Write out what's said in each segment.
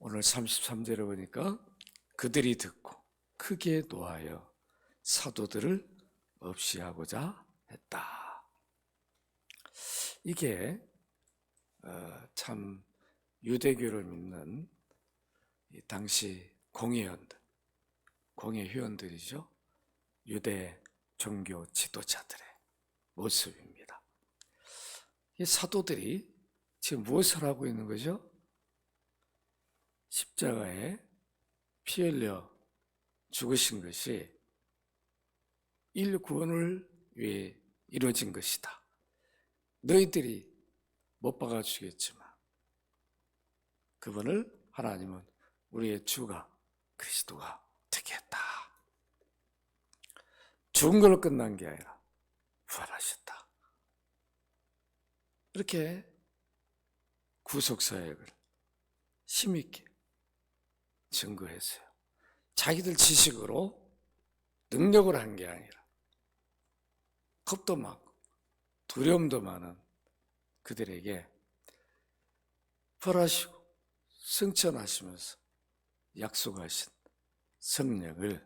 오늘 33절에 보니까 그들이 듣고 크게 노하여 사도들을 없이 하고자 했다. 이게 참 유대교를 믿는 당시 공회회원들이죠. 유대 종교 지도자들의 모습입니다. 이 사도들이 지금 무엇을 하고 있는 거죠? 십자가에 피 흘려 죽으신 것이 인류 구원을 위해 이루어진 것이다. 너희들이 못 박아 주겠지만 그분을 하나님은 우리의 주가 그리스도가 되게 했다. 죽은 걸로 끝난 게 아니라 부활하셨다. 이렇게 구속사역을 힘있게 증거했어요. 자기들 지식으로 능력을 한 게 아니라 겁도 많고 두려움도 많은 그들에게 벌하시고 승천하시면서 약속하신 성령을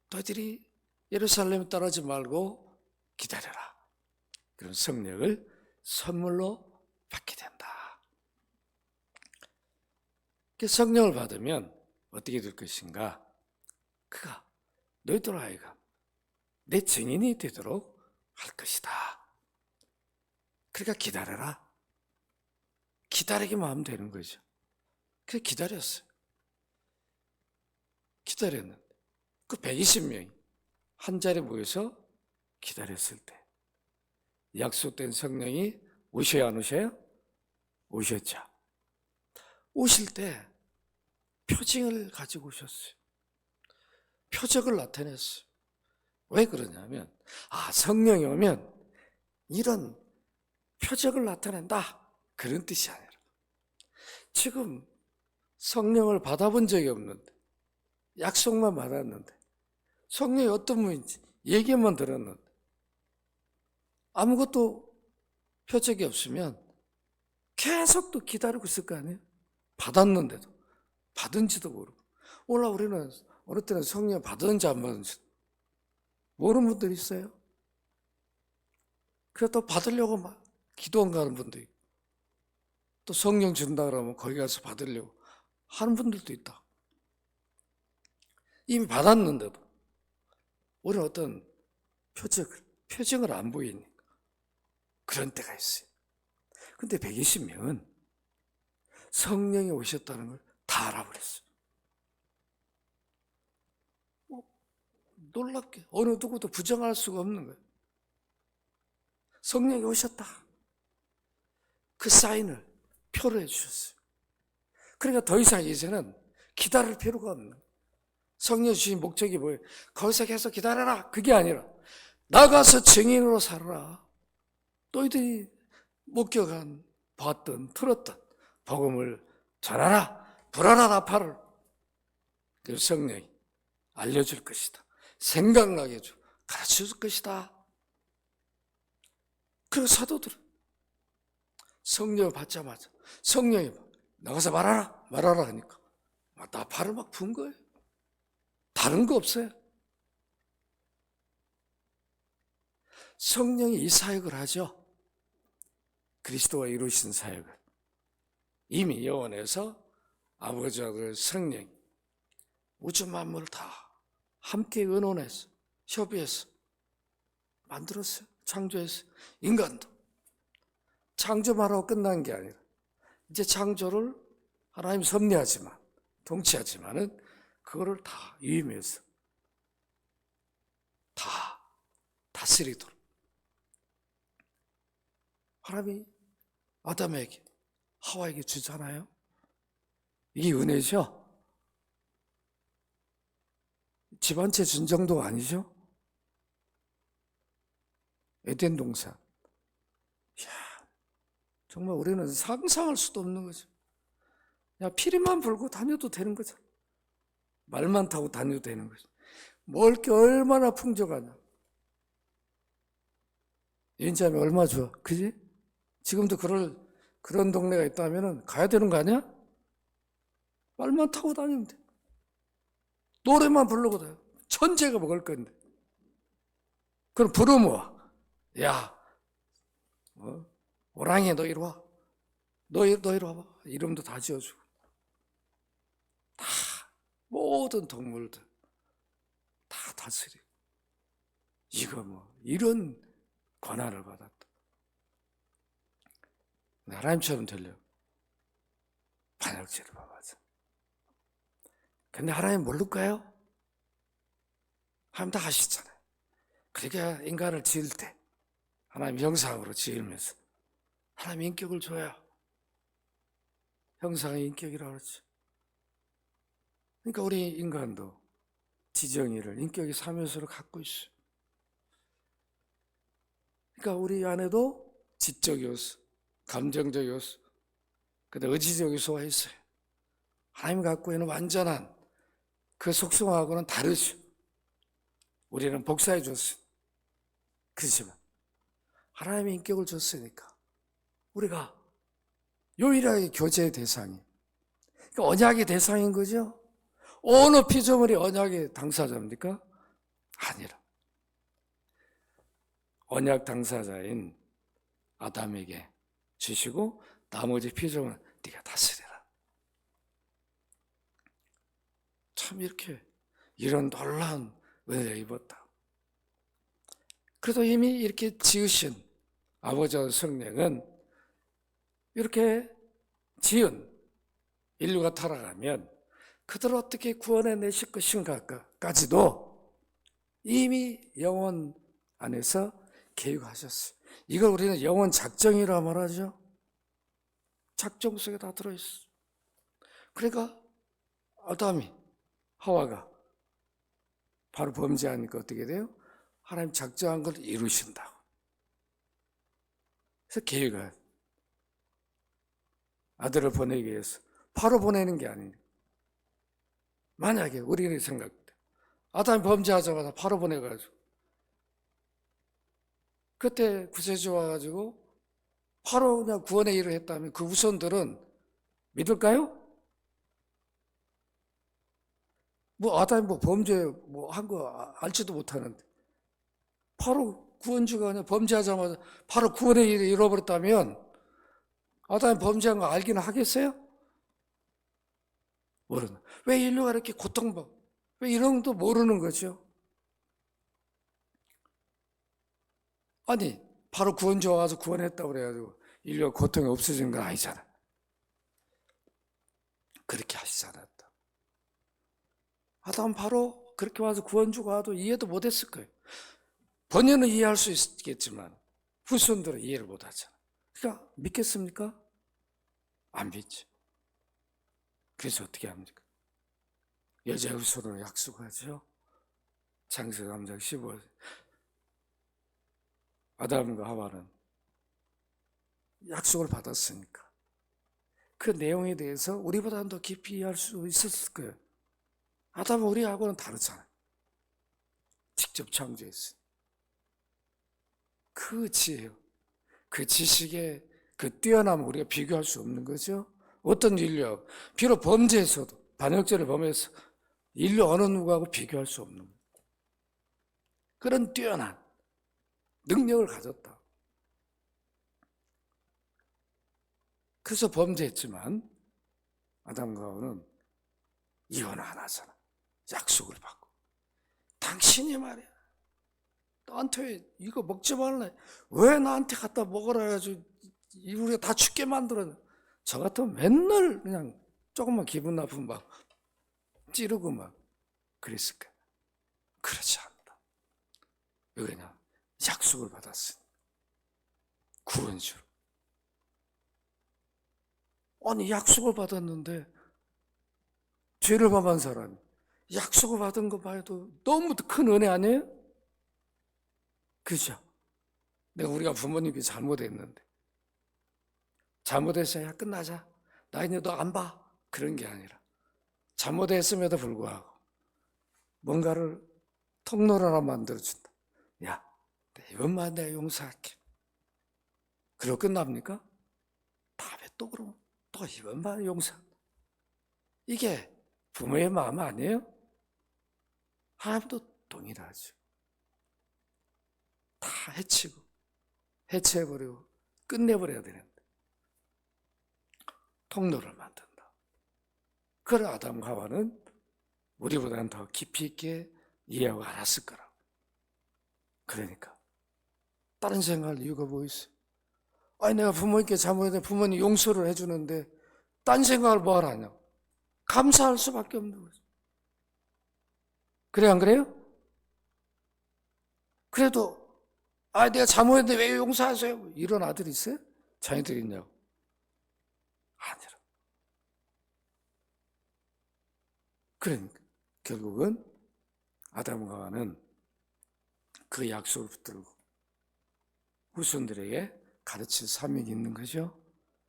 너희들이 예루살렘에 떠나지 말고 기다려라. 그런 성령을 선물로 받게 된다. 성령을 받으면 어떻게 될 것인가? 그가 너희들 아이가 내 증인이 되도록 할 것이다. 그러니까 기다려라. 기다리기만 하면 되는 거죠. 그래서 기다렸어요. 기다렸는데 그 120명이 한 자리에 모여서 기다렸을 때 약속된 성령이 오셔야 안 오셔요? 오셨죠. 오실 때 표징을 가지고 오셨어요. 표적을 나타냈어요. 왜 그러냐면 성령이 오면 이런 표적을 나타낸다 그런 뜻이 아니라 지금 성령을 받아본 적이 없는데 약속만 받았는데 성령이 어떤 분인지 얘기만 들었는데 아무것도 표적이 없으면 계속 또 기다리고 있을 거 아니에요? 받았는데도 받은지도 모르고 오늘 우리는 어느 때는 성령 받았는지 안 받았는지 모르는 분들이 있어요. 그래서 또 받으려고 막 기도 안 가는 분도 있고 또 성령 준다 그러면 거기 가서 받으려고 하는 분들도 있다. 이미 받았는데도 우리는 어떤 표정을 안 보이니까 그런 때가 있어요. 근데 120명은 성령이 오셨다는 걸 다 알아버렸어요. 놀랍게 어느 누구도 부정할 수가 없는 거예요. 성령이 오셨다. 그 사인을 표로 해주셨어요. 그러니까 더 이상 이제는 기다릴 필요가 없는 거예요. 성령 주신 목적이 뭐예요? 거기서 계속 기다려라. 그게 아니라 나가서 증인으로 살아라. 너희들이 목격한, 봤던, 들었던 복음을 전하라. 불어라 나팔을. 그 성령이 알려줄 것이다. 생각나게 해주고 가르쳐줄 것이다. 그리고 사도들은 성령을 받자마자 성령이 나가서 말하라 하니까 나팔을 막 분 거예요. 다른 거 없어요. 성령이 이 사역을 하죠. 그리스도가 이루신 사역을 이미 영원에서 아버지와 그 성령이 우주 만물을 다 함께 의논해서 협의해서 만들었어요. 창조했어요. 인간도 창조만 끝난 게 아니라 이제 창조를 하나님 섭리하지만 통치하지만은 그거를 다 위임해서 다 다스리도록 하나님이 아담에게 하와에게 주잖아요. 이게 은혜죠. 집 한 채 준 정도가 아니죠. 에덴 동산. 정말 우리는 상상할 수도 없는 거죠. 피리만 불고 다녀도 되는 거죠. 말만 타고 다녀도 되는 거죠. 먹을 게 얼마나 풍족하냐. 인자면 얼마 좋아. 그지? 지금도 그런 동네가 있다면 가야 되는 거 아니야? 말만 타고 다니면 돼. 노래만 부르고 다녀. 천재가 먹을 건데. 그럼 부르면 야, 오랑이 너 이리 와. 너 이리 와봐. 이름도 다 지어주고. 다 모든 동물들 다 다스리고. 이거 이런 권한을 받았다. 하나님처럼 되려고 반역죄를 범하죠. 근데 하나님 모를까요? 하나님 다 아시잖아요. 그러니까 인간을 지을 때 하나님 형상으로 지으면서 하나님 인격을 줘야 형상의 인격이라고 그러죠. 그러니까 우리 인간도 지정의를 인격의 3요소를 갖고 있어요. 그러니까 우리 안에도 지적 요소, 감정적 요소, 그다음 의지적 요소가 있어요. 하나님이 갖고 있는 완전한 그 속성하고는 다르죠. 우리는 복사해 줬어요. 그렇지만 하나님의 인격을 줬으니까 우리가 유일하게 교제의 대상이, 그러니까 언약의 대상인 거죠. 어느 피조물이 언약의 당사자입니까? 아니라 언약 당사자인 아담에게 주시고 나머지 피조물은 네가 다스려라. 참 이런 놀라운 은혜를 입었다. 그래도 이미 이렇게 지으신 아버지와 성령은 이렇게 지은 인류가 타락하면 그들을 어떻게 구원해내실 것인가까지도 이미 영혼 안에서 계획하셨어요. 이걸 우리는 영혼 작정이라 말하죠. 작정 속에 다 들어있어요. 그러니까 아담이 하와가 바로 범죄하니까 어떻게 돼요? 하나님 작정한 걸 이루신다고. 그래서 계획을 아들을 보내기 위해서 바로 보내는 게 아니에요. 만약에 우리는 생각해 아담이 범죄하자마자 바로 보내가지고 그때 구세주 와가지고 바로 그냥 구원의 일을 했다면 그 후손들은 믿을까요? 아담이 범죄 한 거 알지도 못하는데 바로 구원주가 그냥 범죄하자마자 바로 구원의 일을 잃어버렸다면 아담이 범죄한 거 알기는 하겠어요? 모르는. 왜 인류가 이렇게 고통받고 왜 이런 것도 모르는 거죠? 아니 바로 구원주가 와서 구원했다고 그래가지고 인류가 고통이 없어진 건 아니잖아. 그렇게 하시지 않았다. 아담 바로 그렇게 와서 구원주가 와도 이해도 못했을 거예요. 본인은 이해할 수 있겠지만 후손들은 이해를 못하잖아. 그러니까 믿겠습니까? 안 믿지. 그래서 어떻게 합니까? 여자의 후손으로 약속하죠. 창세기 3장 15절. 아담과 하와는 약속을 받았으니까 그 내용에 대해서 우리보다는 더 깊이 이해할 수 있었을 거예요. 아담은 우리하고는 다르잖아요. 직접 창조했어요. 그 지혜요, 그 지식의 그 뛰어남을 우리가 비교할 수 없는 거죠. 어떤 인류, 비록 범죄에서도 반역죄를 범해서 인류 어느 누구하고 비교할 수 없는 그런 뛰어난 능력을 가졌다. 그래서 범죄했지만 아담과 하와는 이혼 안 하잖아. 약속을 받고. 당신이 말이야, 나한테 이거 먹지 말래. 왜 나한테 갖다 먹으라 해가지고 우리가 다 죽게 만들었냐. 저 같으면 맨날 그냥 조금만 기분 나쁘면 막 찌르고 막 그랬을 거야. 그렇지 않다. 왜냐? 약속을 받았으니. 구원주로. 아니 약속을 받았는데 죄를 범한 사람이 약속을 받은 거 봐도 너무 큰 은혜 아니에요? 그죠? 우리가 부모님이 잘못했는데 잘못했어야 끝나자. 나 이제 너 안 봐. 그런 게 아니라 잘못했음에도 불구하고 뭔가를 통로를 하나 만들어준다. 야, 이것만 내가 용서할게. 그러고 끝납니까? 다음에 또 그러면 또 이것만 용서한다. 이게 부모의 마음 아니에요? 하나님도 동일하죠. 다 해치고 해체해버리고 끝내버려야 되는데 통로를 만든다. 그래 아담과 하와는 우리보다는 더 깊이 있게 이해하고 알았을 거라고. 그러니까 다른 생각할 이유가 뭐 있어요? 아니 내가 부모님께 잘못했는데 부모님 용서를 해주는데 딴 생각을 뭐 하라냐고. 감사할 수밖에 없는 거죠. 그래 안 그래요? 그래도 내가 잘못했는데 왜 용서하세요? 이런 아들이 있어요? 자녀들이 있냐고. 아니라. 그러니까 결국은 아담과 하와는 그 약속을 붙들고 후손들에게 가르칠 사명이 있는 거죠.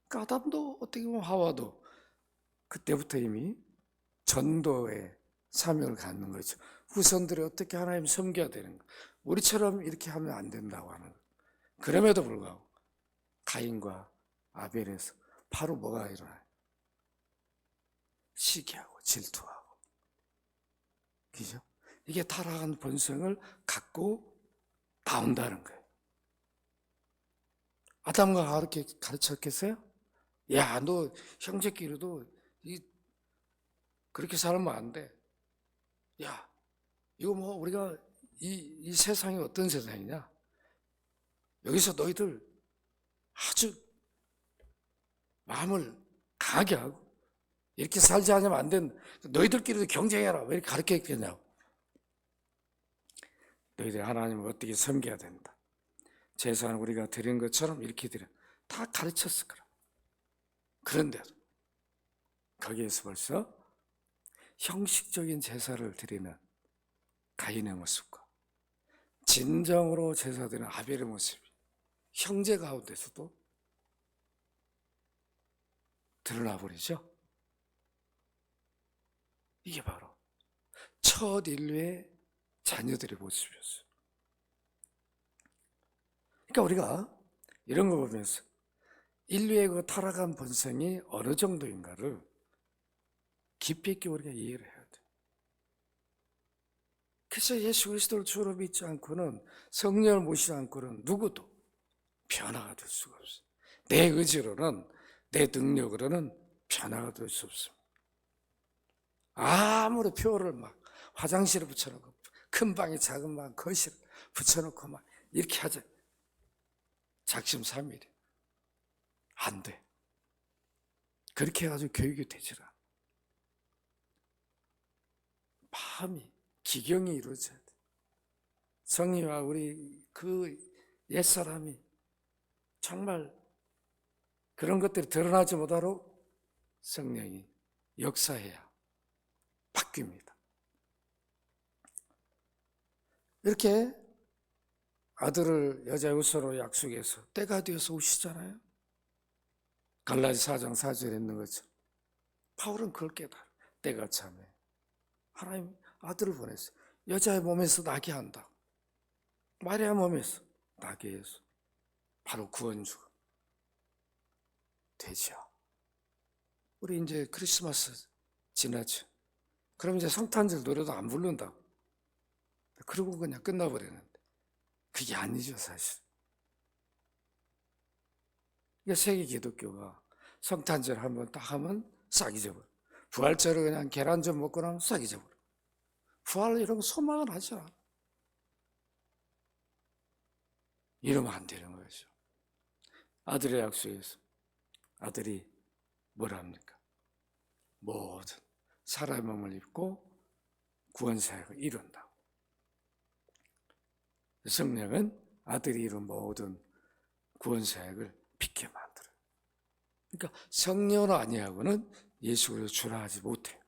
그러니까 아담도 어떻게 보면 하와도 그때부터 이미 전도의 사명을 갖는 거죠. 후손들이 어떻게 하나님 섬겨야 되는 거. 우리처럼 이렇게 하면 안 된다고 하는 거. 그럼에도 불구하고 가인과 아벨에서 바로 뭐가 일어나요? 시기하고 질투하고. 그죠? 이게 타락한 본성을 갖고 나온다는 거예요. 아담과 하와 그렇게 가르쳤겠어요? 야, 너 형제끼리도 그렇게 살면 안 돼. 야, 이거 뭐 우리가 이 세상이 어떤 세상이냐? 여기서 너희들 아주 마음을 강하게 하고 이렇게 살지 않으면 안 된다. 너희들끼리도 경쟁해라. 왜 이렇게 가르쳤겠냐고. 너희들 하나님을 어떻게 섬겨야 된다. 제사는 우리가 드린 것처럼 이렇게 드려. 다 가르쳤을 거라. 그런데도 거기에서 벌써 형식적인 제사를 드리는 가인의 모습과 진정으로 제사 드리는 아벨의 모습이 형제 가운데서도 드러나 버리죠. 이게 바로 첫 인류의 자녀들의 모습이었어요. 그러니까 우리가 이런 거 보면서 인류의 그 타락한 본성이 어느 정도인가를 깊이 있게 우리가 이해를 해야 돼요. 그래서 예수 그리스도를 주로 믿지 않고는 성령을 모시지 않고는 누구도 변화가 될 수가 없어요. 내 의지로는 내 능력으로는 변화가 될 수 없습니다. 아무리 표를 막 화장실에 붙여놓고 큰 방에 작은 방 거실 붙여놓고 막 이렇게 하자. 작심삼일이 안 돼. 그렇게 해가지고 교육이 되질 않아. 마음이 기경이 이루어져야 돼. 성리와 우리 그 옛사람이 정말 그런 것들이 드러나지 못하도록 성령이 역사해야 바뀝니다. 이렇게 아들을 여자의 후손으로 약속해서 때가 되어서 오시잖아요. 갈라디 4장 4절에 있는 거죠. 바울은 그걸 깨달아. 때가 참해. 하나님 아들을 보냈어요. 여자의 몸에서 나게 한다. 마리아 몸에서 나게 해서 바로 구원주가 되죠. 우리 이제 크리스마스 지나죠. 그럼 이제 성탄절 노래도 안 부른다고. 그러고 그냥 끝나버리는데 그게 아니죠, 사실. 그러니까 세계 기독교가 성탄절 한번 딱 하면 싹 잊어버려. 부활절을 그냥 계란 좀 먹고 나면 싹 잊어버려. 부활 이런 거 소망을 하지 않아. 이러면 안 되는 거죠. 아들의 약속에서 아들이 뭘 합니까? 모든 사람의 몸을 입고 구원사역을 이룬다고. 성령은 아들이 이룬 모든 구원사역을 빛게 만들어요. 그러니까 성령으로 아니하고는 예수 그리스도 주라 하지 못해요.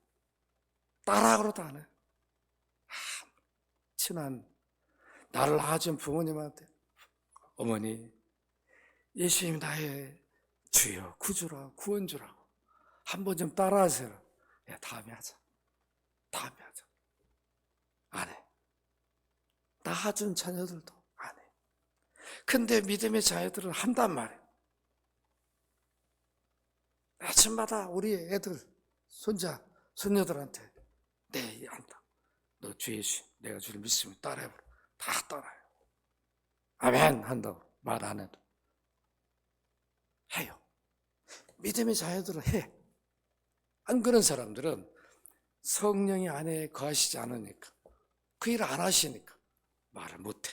따라하고도 안 해요. 친한 나를 낳아준 부모님한테 어머니 예수님 나의 주여 구주라 구원주라고 한번 좀 따라하세요. 야, 다음에 하자. 다음에 하자. 안 해. 낳아준 자녀들도 안 해. 근데 믿음의 자녀들은 한단 말이에요. 아침마다 우리 애들 손자 손녀들한테 네, 한다. 너 주 예수, 내가 주를 믿으면 따라해보라. 다 따라해요. 아멘 한다고 말 안 해도 해요. 믿음의 자녀들은 해. 안 그런 사람들은 성령이 안에 거하시지 않으니까, 그 일을 안 하시니까 말을 못해.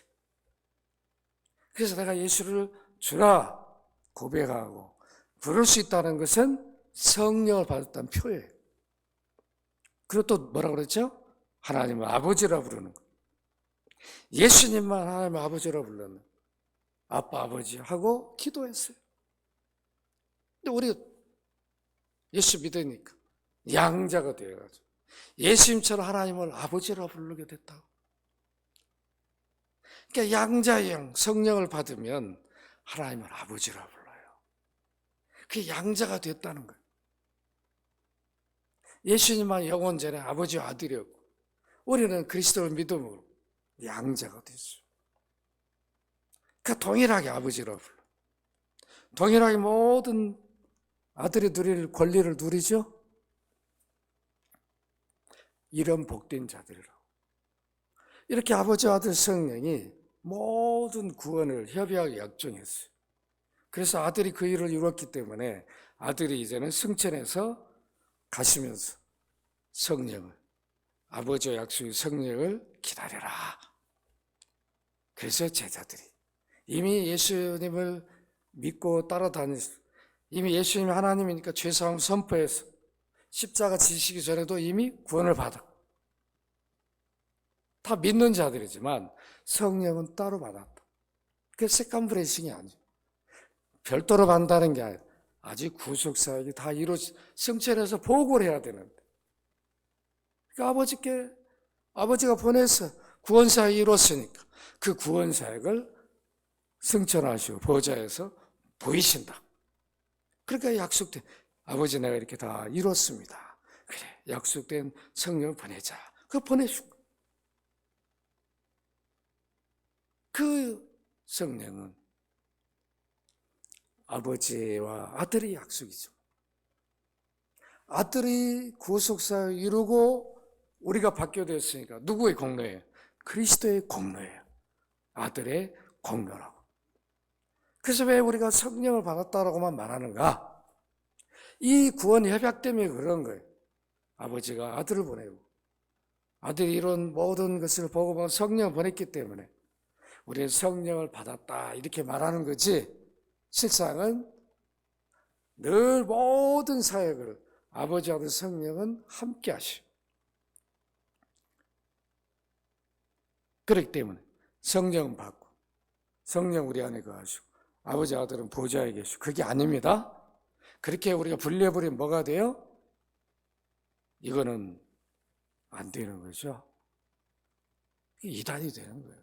그래서 내가 예수를 주라 고백하고 부를 수 있다는 것은 성령을 받았다는 표예요. 그리고 또 뭐라고 그랬죠? 하나님은 아버지라 부르는 거. 예수님만 하나님의 아버지라 불렀는, 아빠 아버지 하고 기도했어요. 근데 우리 예수 믿으니까 양자가 되어가지고 예수님처럼 하나님을 아버지라 부르게 됐다고. 그러니까 양자형 성령을 받으면 하나님을 아버지라 불러요. 그게 양자가 됐다는 거예요. 예수님만 영원전에 아버지와 아들이었고 우리는 그리스도를 믿음으로 양자가 됐어요. 그러니까 동일하게 아버지라 불러. 동일하게 모든 아들이 누릴 권리를 누리죠. 이런 복된 자들이라고. 이렇게 아버지, 아들, 성령이 모든 구원을 협의하게 약정했어요. 그래서 아들이 그 일을 이뤘기 때문에 아들이 이제는 승천해서 가시면서 성령을, 아버지와 약속의 성령을 기다려라. 그래서 제자들이 이미 예수님을 믿고 따라다녔어요. 이미 예수님이 하나님이니까 죄사함 선포해서 십자가 지시기 전에도 이미 구원을 받았고 다 믿는 자들이지만 성령은 따로 받았다. 그게 세컨 브레싱이 아니죠. 별도로 받는다는 게 아니라 아직 구속사역이 다 승천해서 보고를 해야 되는데, 그러니까 아버지가 보내서 구원사역이 이뤘으니까 그 구원사역을 승천하시고 보좌에서 보이신다. 그러니까 약속된, 아버지 내가 이렇게 다 이뤘습니다. 그래, 약속된 성령을 보내자. 그거 보내주고. 그 성령은 아버지와 아들의 약속이죠. 아들이 구속사역을 이루고 우리가 받게 되었으니까 누구의 공로예요? 그리스도의 공로예요. 아들의 공로라고. 그래서 왜 우리가 성령을 받았다라고만 말하는가? 이 구원 협약 때문에 그런 거예요. 아버지가 아들을 보내고 아들이 이런 모든 것을 보고 성령을 보냈기 때문에 우리는 성령을 받았다 이렇게 말하는 거지, 실상은 늘 모든 사역을 아버지, 아들, 성령은 함께 하시오. 그렇기 때문에 성령은 받고 성령 우리 안에 거하시고 아버지, 아들은 보좌에 계시고, 그게 아닙니다. 그렇게 우리가 분리해버리면 뭐가 돼요? 이거는 안 되는 거죠. 이단이 되는 거예요.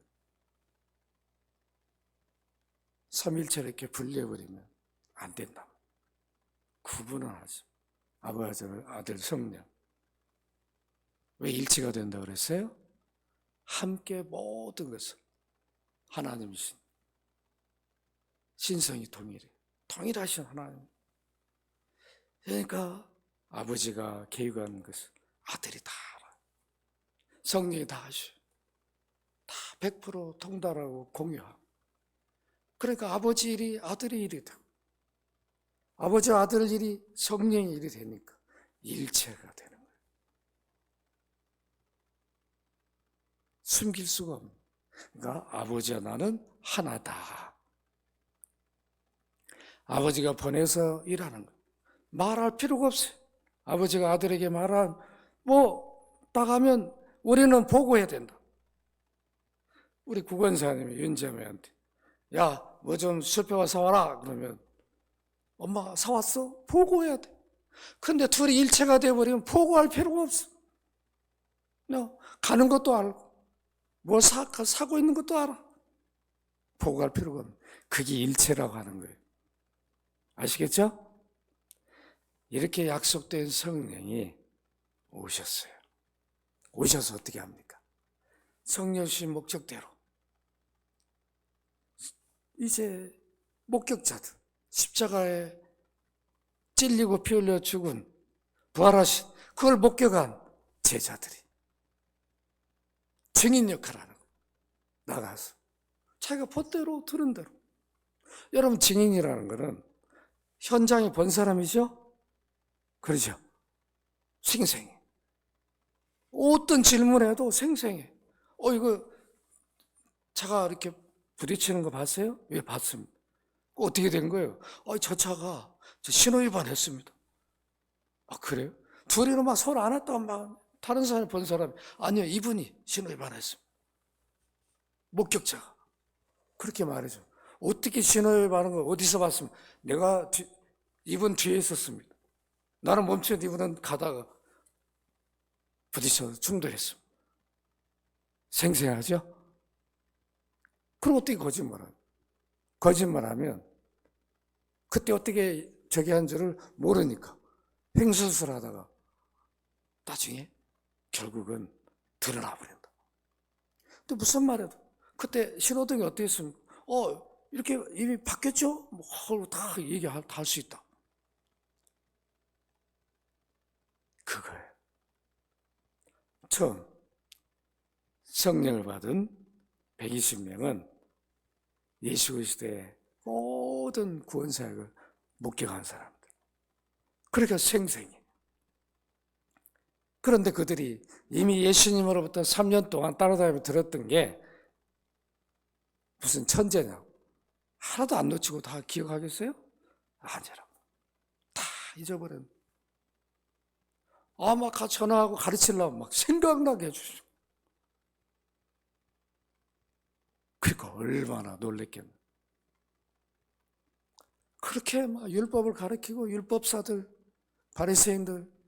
삼일체를 이렇게 분리해버리면 안 된다. 구분을 하죠. 아버지, 아들, 성령. 왜 일치가 된다고 그랬어요? 함께 모든 것을 하나님이신, 신성이 동일하신 하나님. 그러니까 아버지가 계획한 것을 아들이 다 알아요. 성령이 다 하셔요. 다 100% 통달하고 공유하고. 그러니까 아버지 일이 아들의 일이 되고 아버지 아들 일이 성령의 일이 되니까 일체가 되는 거예요. 숨길 수가 없는. 그러니까 아버지와 나는 하나다. 아버지가 보내서 일하는 거예요. 말할 필요가 없어요. 아버지가 아들에게 말한 딱 하면 우리는 보고해야 된다. 우리 구건사님이 윤자매한테 야, 뭐 좀 술배와 사와라 그러면 엄마 사왔어? 보고해야 돼. 근데 둘이 일체가 되어버리면 보고할 필요가 없어. 가는 것도 알고 뭘 사고 있는 것도 알아. 보고할 필요가 없는, 그게 일체라고 하는 거예요. 아시겠죠? 이렇게 약속된 성령이 오셨어요. 오셔서 어떻게 합니까? 성령 주신 목적대로 이제 목격자들, 십자가에 찔리고 피 흘려 죽은 부활하신 그걸 목격한 제자들이 증인 역할을 하는 거예요. 나가서 자기가 본 대로 들은 대로. 여러분, 증인이라는 거는 현장에 본 사람이죠? 그렇죠? 생생해. 어떤 질문에도 생생해. 이거 차가 이렇게 부딪히는 거 봤어요? 예, 봤습니다. 어떻게 된 거예요? 저 차가 신호 위반했습니다. 그래요? 둘이는 막 서로 안 했다고 막 다른 사람이 본 사람이 아니요, 이분이 신호 위반했습니다. 목격자가 그렇게 말해줘. 어떻게 신호 위반한 거 어디서 봤습니까? 내가 이분 뒤에 있었습니다. 나는 멈췄는데 이분은 가다가 부딪혀서 충돌했습니다. 생생하죠? 그럼 어떻게 거짓말하냐? 거짓말하면 그때 어떻게 저기 한 줄을 모르니까 횡설수설하다가 나중에 결국은 드러나 버린다. 또 무슨 말해도 그때 신호등이 어땠습니까? 이렇게 이미 바뀌었죠? 다 얘기할 수 있다. 그거예요. 처음 성령을 받은 120명은 예수 그리스도의 모든 구원 사역을 목격한 사람들. 그러니까 생생해. 그런데 그들이 이미 예수님으로부터 3년 동안 따라다니며 들었던 게 무슨 천재냐? 하나도 안 놓치고 다 기억하겠어요? 아니라고. 다 잊어버린. 막 전화하고 가르치려고 막 생각나게 해주시고. 그러니까 얼마나 놀랬겠나. 그렇게 막 율법을 가르치고 율법사들, 바리새인들,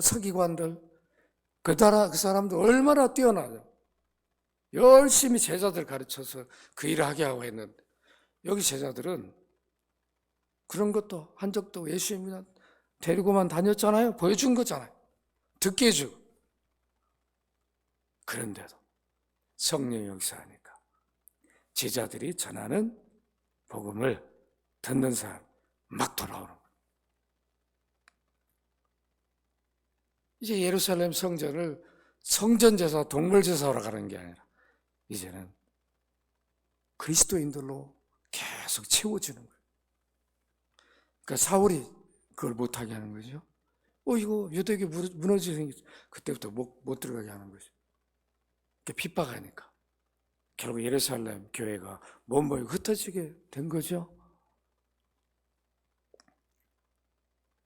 서기관들, 그 사람들 얼마나 뛰어나요. 열심히 제자들 가르쳐서 그 일을 하게 하고 했는데 여기 제자들은 그런 것도 한 적도 예수님이 데리고만 다녔잖아요. 보여준 거잖아요. 듣게 해주고. 그런데도 성령의 역사하니까 제자들이 전하는 복음을 듣는 사람 막 돌아오는 거예요. 이제 예루살렘 성전을 성전제사, 동물제사로 가는 게 아니라 이제는 그리스도인들로 계속 채워지는 거예요. 그러니까 사울이 그걸 못하게 하는 거죠. 이거 유대교 무너지게 생겼어. 그때부터 못 들어가게 하는 거죠. 핍박하니까 결국 예루살렘 교회가 몸보이 흩어지게 된 거죠.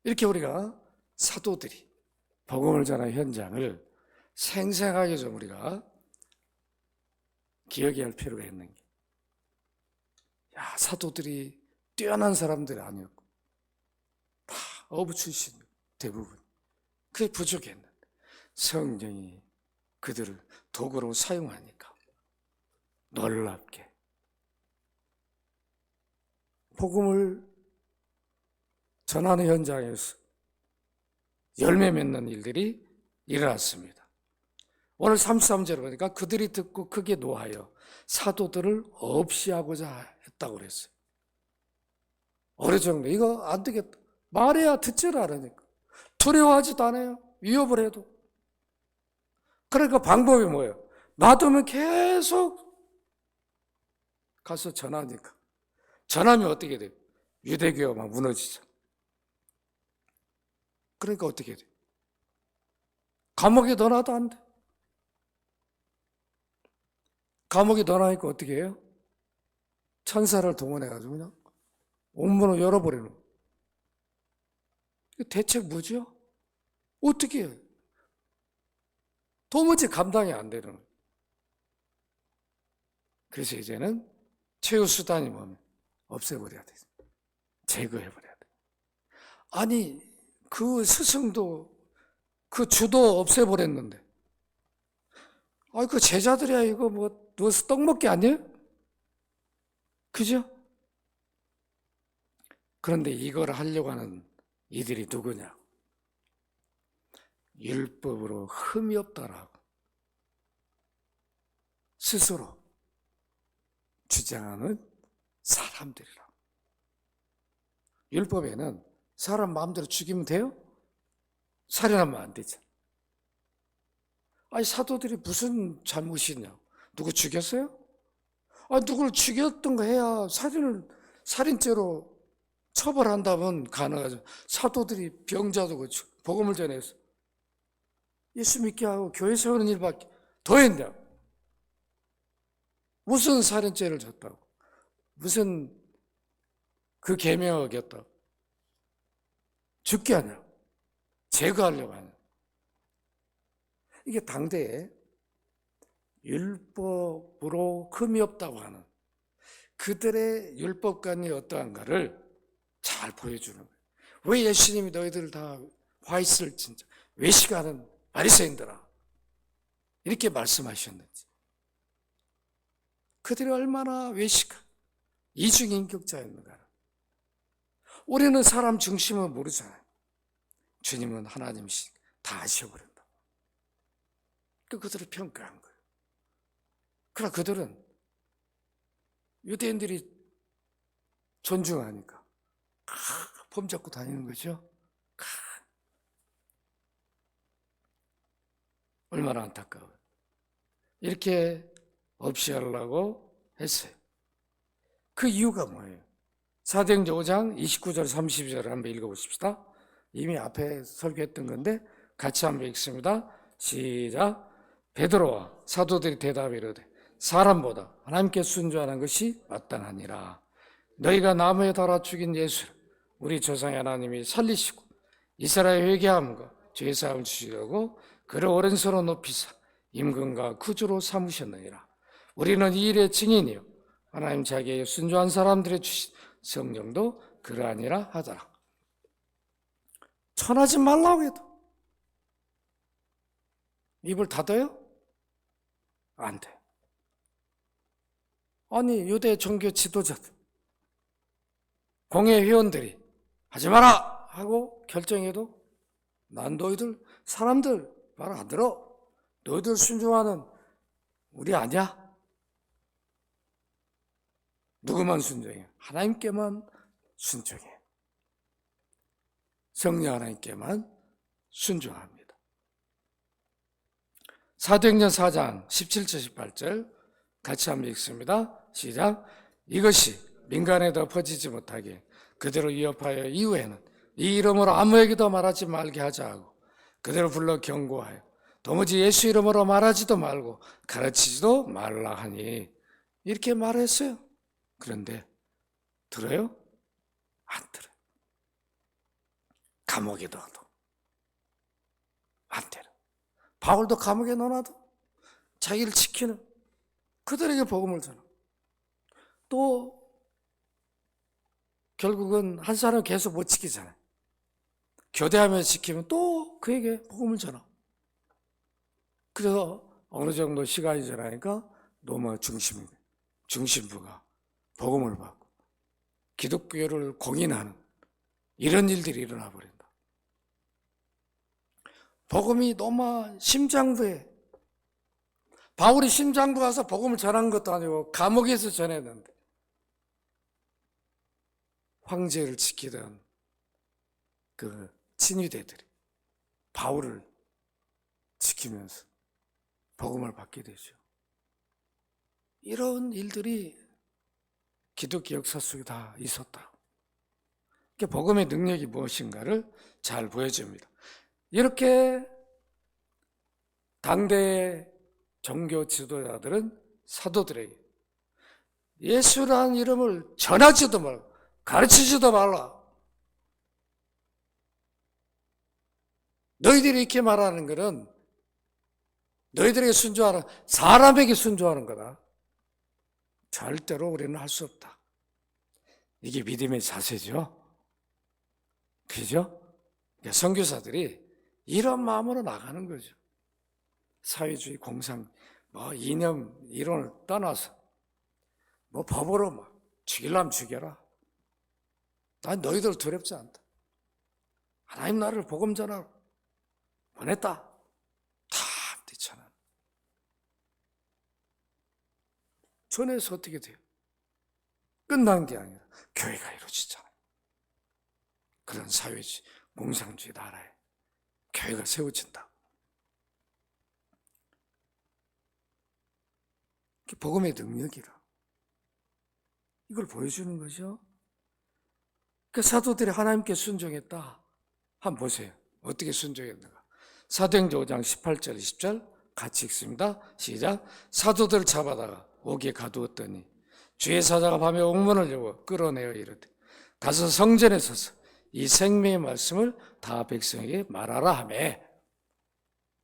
이렇게 우리가 사도들이 복음을 전하는 현장을 생생하게 좀 우리가 기억해야 할 필요가 있는 게, 사도들이 뛰어난 사람들이 아니었고 다 어부 출신 대부분. 그게 부족했는데 성령이 그들을 도구로 사용하니까 놀랍게 복음을 전하는 현장에서 열매 맺는 일들이 일어났습니다. 오늘 33절에 보니까 그들이 듣고 크게 노하여 사도들을 없이 하고자 했다고 그랬어요. 어느 정도 이거 안 되겠다. 말해야 듣지를 않으니까. 두려워하지도 않아요. 위협을 해도. 그러니까 방법이 뭐예요? 놔두면 계속 가서 전하니까. 전하면 어떻게 돼요? 유대교가 막 무너지죠. 그러니까 어떻게 돼요? 감옥에 넣어놔도 안 돼. 감옥에 넣어놔니까 어떻게 해요? 천사를 동원해가지고 그냥 옥문을 열어버리는 거예요. 대책 뭐죠? 어떻게 해요? 도무지 감당이 안 되는 거예요. 그래서 이제는 최후 수단이 뭐냐면 없애버려야 돼. 제거해버려야 돼. 아니, 그 스승도 그 주도 없애버렸는데, 그 제자들이야 이거 뭐 누워서 떡 먹기 아니에요? 그죠? 그런데 이걸 하려고 하는 이들이 누구냐? 율법으로 흠이 없다라고 스스로 주장하는 사람들이라. 율법에는 사람 마음대로 죽이면 돼요? 살인하면 안 되죠. 아니, 사도들이 무슨 잘못이 있냐? 누구 죽였어요? 아, 누굴 죽였던 거 해야 살인죄로 처벌한다면 가능하죠. 사도들이 병자도 그렇죠. 복음을 전해서 예수 믿게 하고 교회 세우는 일밖에 더 했냐? 무슨 살인죄를 졌다고? 무슨 그 계명을 어겼다고? 죽게 하냐? 제거하려고 하냐? 이게 당대에 율법으로 흠이 없다고 하는 그들의 율법관이 어떠한가를 잘 보여주는 거예요. 왜 예수님이 너희들 다 화 있을 진짜 외식하는 바리새인들아 이렇게 말씀하셨는지, 그들이 얼마나 외식한 이중인격자였는가. 우리는 사람 중심을 모르잖아요. 주님은 하나님이시 다 아셔버린다. 그들을 평가한 거예요. 그러나 그들은 유대인들이 존중하니까 폼 잡고 다니는 거죠. 얼마나 안타까워요. 이렇게 없이 하려고 했어요. 그 이유가 뭐예요? 사도행전 5장 29절 30절 한번 읽어보십시다. 이미 앞에 설교했던 건데 같이 한번 읽습니다. 시작. 베드로와 사도들이 대답해 이르되 사람보다 하나님께 순종하는 것이 마땅하니라. 너희가 나무에 달아 죽인 예수를 우리 조상의 하나님이 살리시고 이스라엘 회개함과 죄사함을 주시려고 그를 오른손으로 높이사 임금과 구주로 삼으셨느니라. 우리는 이 일의 증인이요 하나님 자기에게 순종한 사람들의 주신 성령도 그러하니라 하더라. 전하지 말라고 해도 입을 닫아요? 안 돼. 아니, 유대 종교 지도자들, 공회 회원들이 하지 마라 하고 결정해도 난 너희들 사람들 말 안 들어. 너희들 순종하는 우리 아니야. 누구만 순종해? 하나님께만 순종해. 성령 하나님께만 순종합니다. 사도행전 4장 17절 18절 같이 한번 읽습니다. 시작. 이것이 민간에 덮어지지 못하게 그대로 위협하여 이후에는 이 이름으로 아무에게도 말하지 말게 하자 하고 그대로 불러 경고하여 도무지 예수 이름으로 말하지도 말고 가르치지도 말라 하니 이렇게 말했어요. 그런데 들어요? 안 들어요. 감옥에 넣어도 안 되는. 바울도 감옥에 넣어놔도 자기를 지키는 그들에게 복음을 전하. 또 결국은 한 사람 계속 못 지키잖아요. 교대하면서 지키면 또 그에게 복음을 전하. 그래서 어느 정도 시간이 지나니까 로마 중심부가 복음을 받고 기독교를 공인하는 이런 일들이 일어나 버린다. 복음이 로마 심장부에, 바울이 심장부 가서 복음을 전한 것도 아니고 감옥에서 전했는데 황제를 지키던 그 친위대들이 바울을 지키면서 복음을 받게 되죠. 이런 일들이 기독교 역사 속에 다 있었다. 그러니까 복음의 능력이 무엇인가를 잘 보여줍니다. 이렇게 당대의 종교 지도자들은 사도들에게 예수라는 이름을 전하지도 말고 가르치지도 말라. 너희들이 이렇게 말하는 것은 너희들에게 순종하는 사람에게 순종하는 거다. 절대로 우리는 할 수 없다. 이게 믿음의 자세죠. 그죠? 선교사들이 이런 마음으로 나가는 거죠. 사회주의 공산 이념 이론을 떠나서 법으로 막 죽이려면 죽여라. 난 너희들 두렵지 않다. 하나님 나라를 복음 전하러 보냈다. 다 되잖아. 전해서 어떻게 돼요? 끝난 게 아니라 교회가 이루어지잖아요. 그런 사회주의, 공산주의 나라에 교회가 교회가 세워진다. 복음의 능력이라. 이걸 보여주는 거죠. 그 사도들이 하나님께 순종했다. 한번 보세요. 어떻게 순종했는가. 사도행전 5장 18절 20절 같이 읽습니다. 시작. 사도들을 잡아다가 옥에 가두었더니 주의 사자가 밤에 옥문을 열어 끌어내어 이르되 가서 성전에 서서 이 생명의 말씀을 다 백성에게 말하라 하며.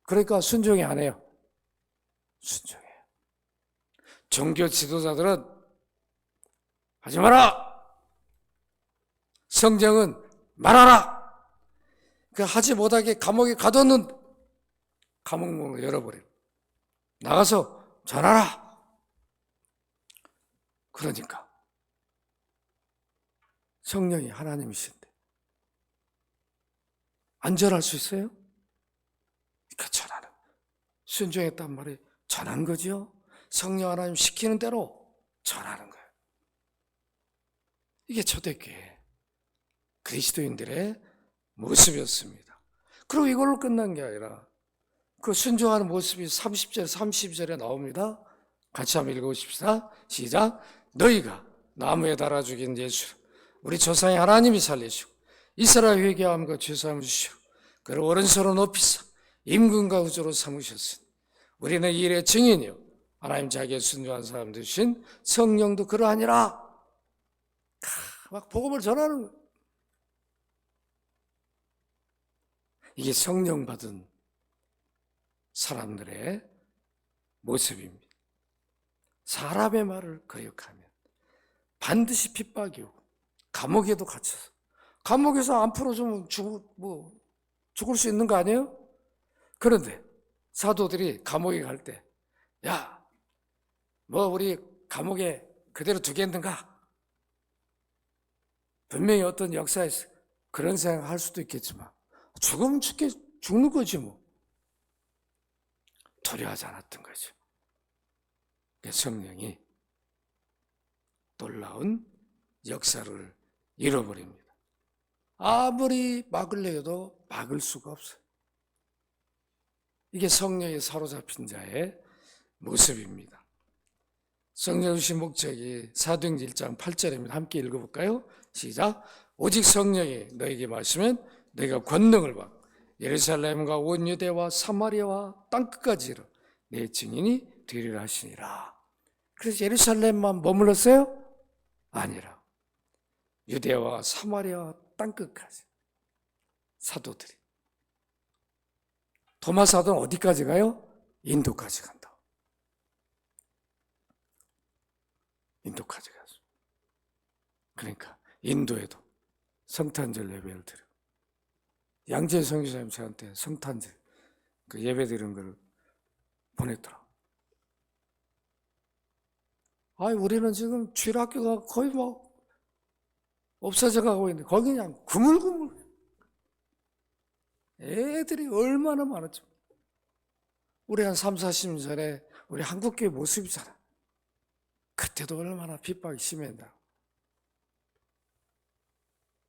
그러니까 순종이 안 해요. 순종해요. 종교 지도자들은 하지 마라. 성경은 말하라. 그 하지 못하게 감옥에 가뒀는 감옥문을 열어버려요. 나가서 전하라. 그러니까 성령이 하나님이신데 안 전할 수 있어요? 그러니까 전하는, 순종했단 말이 전한 거죠. 성령 하나님 시키는 대로 전하는 거예요. 이게 초대교회 그리스도인들의 모습이었습니다. 그리고 이걸로 끝난 게 아니라 그 순종하는 모습이 30절, 32절에 나옵니다. 같이 한번 읽어보십시다. 시작. 너희가 나무에 달아 죽인 예수를 우리 조상의 하나님이 살리시고 이스라엘 회개함과 죄사함을 주시고 그를 오른손으로 높이사 임금과 구주로 삼으셨으니 우리는 이 일의 증인이요 하나님 자기의 순종한 사람 되신 성령도 그러하니라. 막 복음을 전하는 거예요. 이게 성령 받은 사람들의 모습입니다. 사람의 말을 거역하면 반드시 핍박이 오고 감옥에도 갇혀서, 감옥에서 안 풀어주면 죽을 수 있는 거 아니에요? 그런데 사도들이 감옥에 갈 때, 야, 우리 감옥에 그대로 두겠는가? 분명히 어떤 역사에서 그런 생각 할 수도 있겠지만 죽으면 죽는 거지 뭐. 두려워하지 않았던 거죠. 성령이 놀라운 역사를 잃어버립니다. 아무리 막으려 해도 막을 수가 없어요. 이게 성령에 사로잡힌 자의 모습입니다. 성령 주신 목적이 사도행전 1장 8절입니다. 함께 읽어볼까요? 시작. 오직 성령이 너에게 마시면 너희가 권능을 받고 예루살렘과 온 유대와 사마리아와 땅끝까지 이르러 내 증인이 되리라 하시니라. 그래서 예루살렘만 머물렀어요? 아니라 유대와 사마리아 땅끝까지 사도들이. 도마 사도는 어디까지 가요? 인도까지 간다. 인도까지 가죠. 그러니까 인도에도 성탄절 예배를 드려. 양재 선교사님 저한테 성탄절 그 예배 드리는 걸 보냈더라. 우리는 지금 주일학교가 거의 없어져 가고 있는데 거기 그냥 구물구물 애들이 얼마나 많았죠. 우리 한 3, 40년 전에 우리 한국교회 모습이잖아. 그때도 얼마나 핍박이 심했나.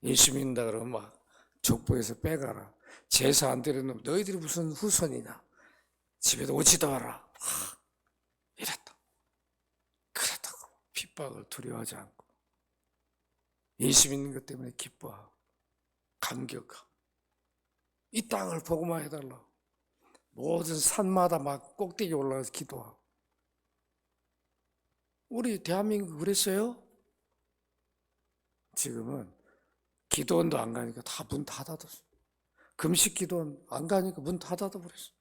예수 믿는다 그러면 막 족보에서 빼가라. 제사 안 드리는 놈 너희들이 무슨 후손이냐. 집에도 오지도 마라. 이랬다. 그렇다고 핍박을 두려워하지 않고 예수 믿는 것 때문에 기뻐하고 감격하고 이 땅을 복음화 해달라고 모든 산마다 막 꼭대기 올라가서 기도하고. 우리 대한민국 그랬어요? 지금은 기도원도 안 가니까 다 문 닫아뒀어. 금식 기도원 안 가니까 문 닫아둬버렸어.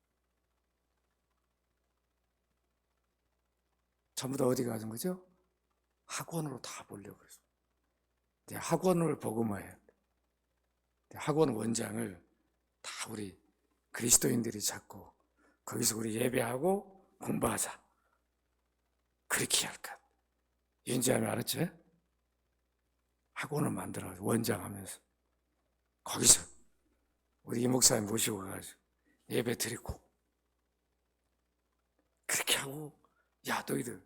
전부 다 어디 가는 거죠? 학원으로 다 보려고 그랬어. 학원을 복음화해야 돼. 학원 원장을 다 우리 그리스도인들이 잡고 거기서 우리 예배하고 공부하자. 그렇게 할까? 윤지하면 알았지? 학원을 만들어 원장하면서 거기서 우리 이 목사님 모시고 가가지고 예배 드리고 그렇게 하고, 야 너희들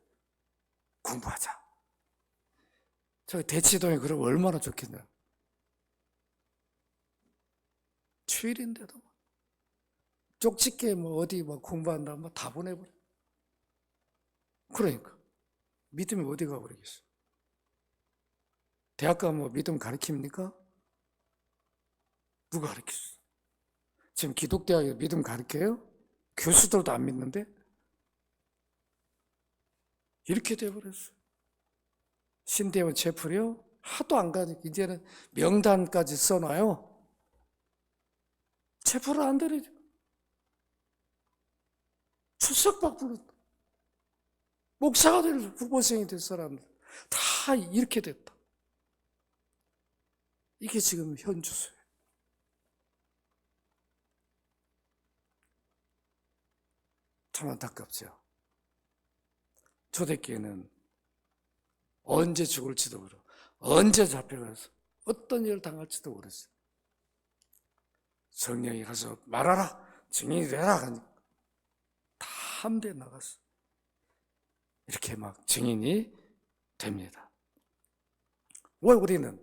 공부하자. 저 대치동에 그러면 얼마나 좋겠나. 주일인데도 쪽집게 뭐 어디 뭐 공부한다 뭐 다 보내버려. 그러니까 믿음이 어디 가버리겠어. 대학 가면 뭐 믿음 가르칩니까? 누가 가르쳤어? 지금 기독대학에 믿음 가르쳐요? 교수들도 안 믿는데? 이렇게 돼버렸어. 신대원 채플이요? 하도 안 가니까 이제는 명단까지 써놔요. 채플을 안 들이죠. 출석박 불렀다. 목사가 될 후보생이 될 사람들 다 이렇게 됐다. 이게 지금 현 주소예요. 참 안타깝죠. 초대교회는 언제 죽을지도 모르고 언제 잡혀가서 어떤 일을 당할지도 모르죠. 성령이 가서 말하라, 증인이 되라 하니까 다 함대에 나갔어. 이렇게 막 증인이 됩니다. 왜 우리는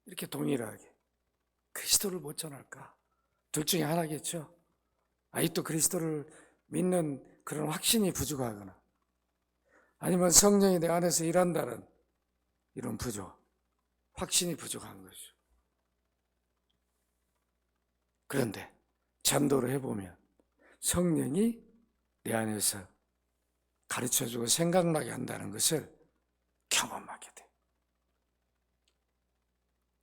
이렇게 동일하게 그리스도를 못 전할까? 둘 중에 하나겠죠. 아직도 그리스도를 믿는 그런 확신이 부족하거나 아니면 성령이 내 안에서 일한다는 이런 확신이 부족한 것이죠. 그런데 전도를 해보면 성령이 내 안에서 가르쳐주고 생각나게 한다는 것을 경험하게 돼.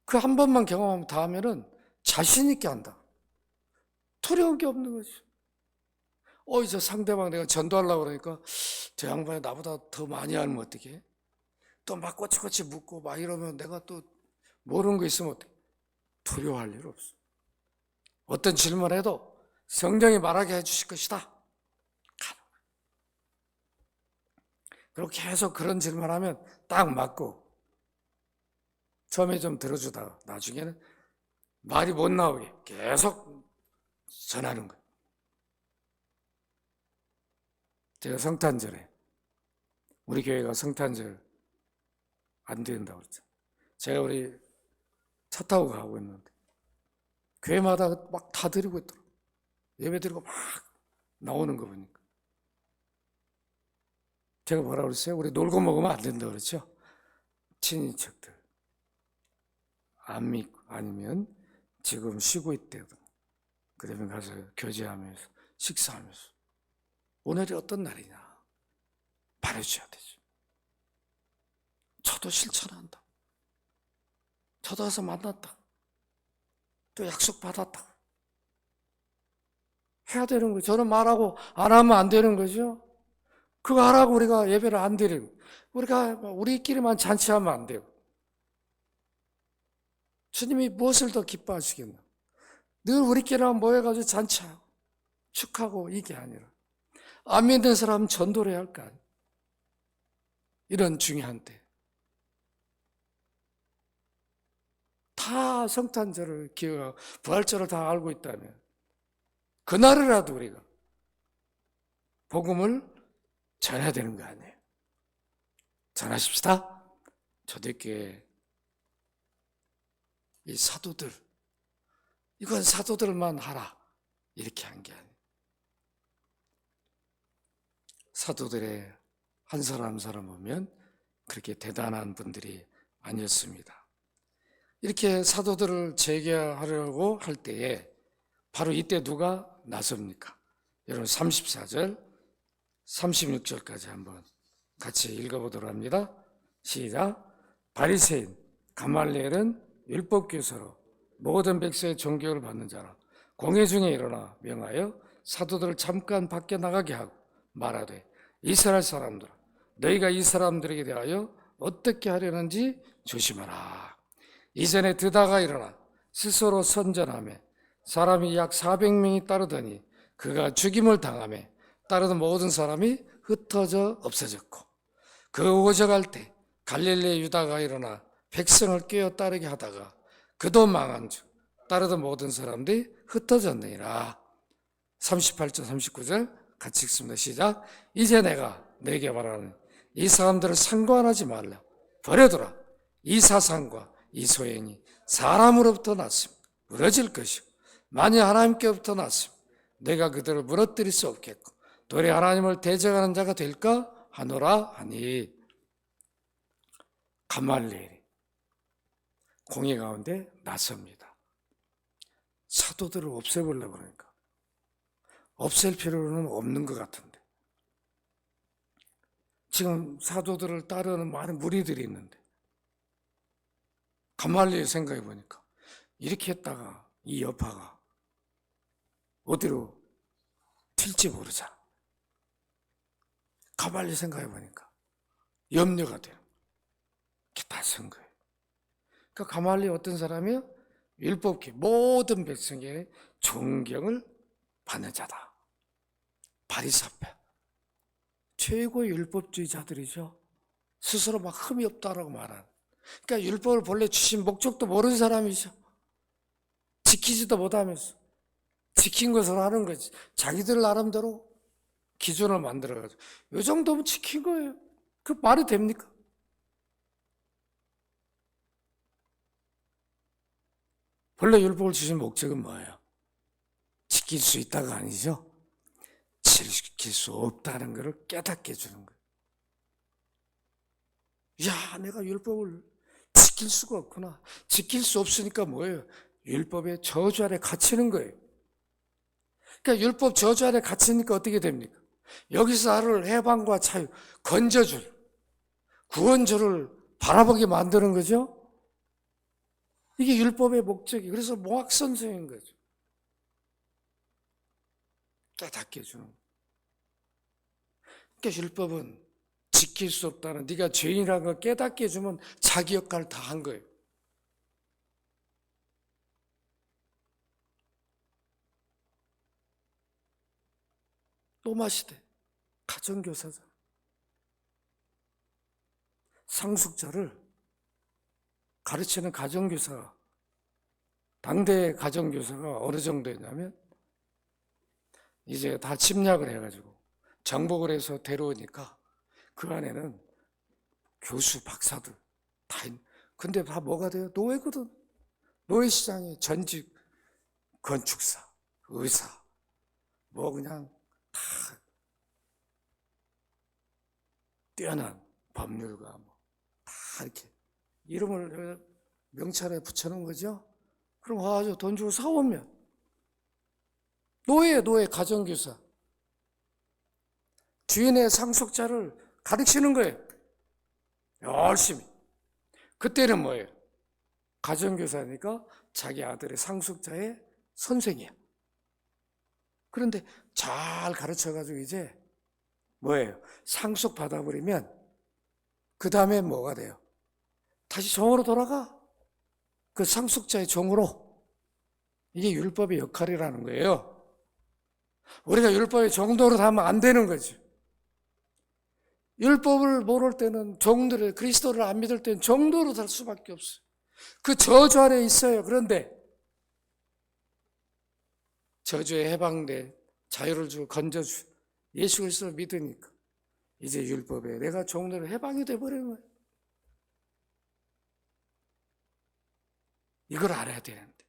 그 한 번만 경험하면 다음에는 자신 있게 한다. 두려운 게 없는 거죠. 이제 상대방 내가 전도하려고 그러니까 저 양반이 나보다 더 많이 알면 어떡해? 또 막 꼬치꼬치 묻고 막 이러면 내가 또 모르는 거 있으면 어떡해? 두려워할 일 없어. 어떤 질문을 해도 성령이 말하게 해주실 것이다. 그리고 계속 그런 질문하면 딱 맞고 처음에 좀 들어주다가 나중에는 말이 못 나오게 계속 전하는 거예요. 제가 성탄절에 우리 교회가 성탄절 안 된다고 그랬죠. 제가 우리 차 타고 가고 있는데 교회마다 막 다 드리고 있더라고요. 예배 드리고 막 나오는 거 보니까 제가 뭐라 그랬어요? 우리 놀고 먹으면 안 된다고 그랬죠. 친인척들 안 믿고 아니면 지금 쉬고 있대요. 그러면 가서 교제하면서 식사하면서 오늘이 어떤 날이냐 말해줘야 되죠. 저도 실천한다. 저도 가서 만났다. 또 약속 받았다. 해야 되는 거예요. 저는 말하고 안 하면 안 되는 거죠. 그거 하라고 우리가 예배를 안 드리고 우리가 우리끼리만 잔치하면 안 돼요. 주님이 무엇을 더 기뻐하시겠나? 늘 우리끼리만 모여가지고 잔치하고 축하고 이게 아니라 안 믿는 사람 전도를 해야 할 거 아니에요. 이런 중요한 때 다 성탄절을 기억하고 부활절을 다 알고 있다면 그날이라도 우리가 복음을 전해야 되는 거 아니에요. 전하십시다. 초대교회 이 사도들 이건 사도들만 하라 이렇게 한 게 아니에요. 사도들의 한 사람 한 사람 보면 그렇게 대단한 분들이 아니었습니다. 이렇게 사도들을 재개하려고 할 때에 바로 이때 누가 나섭니까? 여러분 34절 36절까지 한번 같이 읽어보도록 합니다. 시작. 바리새인 가말리엘은 율법교사로 모든 백성의 존경을 받는 자라 공회 중에 일어나 명하여 사도들을 잠깐 밖에 나가게 하고 말하되 이스라엘 사람들아 너희가 이 사람들에게 대하여 어떻게 하려는지 조심하라. 이전에 드다가 일어나 스스로 선전하며 사람이 약 400명이 따르더니 그가 죽임을 당하며 따르던 모든 사람이 흩어져 없어졌고 그 오적할 때 갈릴리 유다가 일어나 백성을 깨어 따르게 하다가 그도 망한 즉 따르던 모든 사람들이 흩어졌느니라. 38절 39절 같이 읽습니다. 시작. 이제 내가 너에게 말하는 이 사람들을 상관하지 말라. 버려두라. 이 사상과 이 소행이 사람으로부터 났으면 무너질 것이고 만일 하나님께로부터 났으면 내가 그들을 무너뜨릴 수 없겠고 도리 하나님을 대적하는 자가 될까 하노라 하니, 가말리엘이 공회 가운데 나섭니다. 사도들을 없애보려고 그러니까. 없앨 필요는 없는 것 같은데. 지금 사도들을 따르는 많은 무리들이 있는데, 가말리엘 생각해 보니까 이렇게 했다가 이 여파가 어디로 튈지 모르잖아. 가말리엘 생각해 보니까 염려가 돼요. 이렇게 다 쓴 거예요. 그러니까 가말리엘 어떤 사람이요? 율법계 모든 백성의 존경을 받는 자다. 바리새파 최고의 율법주의자들이죠. 스스로 막 흠이 없다라고 말하는. 그러니까 율법을 본래 주신 목적도 모르는 사람이죠. 지키지도 못하면서 지킨 것을 하는 거지. 자기들 나름대로 기준을 만들어가지고 이 정도면 지킨 거예요. 그 말이 됩니까? 본래 율법을 주신 목적은 뭐예요? 지킬 수 있다가 아니죠. 지킬 수 없다는 것을 깨닫게 해주는 거예요. 야, 내가 율법을 지킬 수가 없구나. 지킬 수 없으니까 뭐예요? 율법의 저주 아래 갇히는 거예요. 그러니까 율법 저주 아래 갇히니까 어떻게 됩니까? 여기서 나를 해방과 자유, 건져줄, 구원주를 바라보게 만드는 거죠. 이게 율법의 목적이. 그래서 모학선생인 거죠. 깨닫게 해주는 거예요. 그러니까 율법은 지킬 수 없다는, 네가 죄인이라는 걸 깨닫게 해주면 자기 역할을 다 한 거예요. 또마시대 가정교사자, 상속자를 가르치는 가정교사가, 당대 가정교사가 어느 정도였냐면 이제 다 침략을 해가지고 정복을 해서 데려오니까 그 안에는 교수, 박사들 다 있는. 근데 다 뭐가 돼요? 노예거든. 노예시장에 전직 건축사, 의사, 뭐 그냥 다 뛰어난 법률가 뭐 다 이렇게 이름을 명찰에 붙여놓은 거죠. 그럼 와가지고 돈 주고 사오면 노예 가정교사, 주인의 상속자를 가르치는 거예요. 열심히. 그때는 뭐예요? 가정교사니까 자기 아들의 상속자의 선생이야. 그런데 잘 가르쳐가지고 이제 뭐예요? 상속 받아버리면 그 다음에 뭐가 돼요? 다시 종으로 돌아가. 그 상속자의 종으로. 이게 율법의 역할이라는 거예요. 우리가 율법의 종도로 하면 안 되는 거죠. 율법을 모를 때는 종들을, 그리스도를 안 믿을 때는 종도로 살 수밖에 없어요. 그 저주 아래 있어요. 그런데 저주에 해방돼 자유를 주고 건져주 예수 그리스도를 믿으니까 이제 율법에 내가 종들을 해방이 돼버리는 거예요. 이걸 알아야 되는데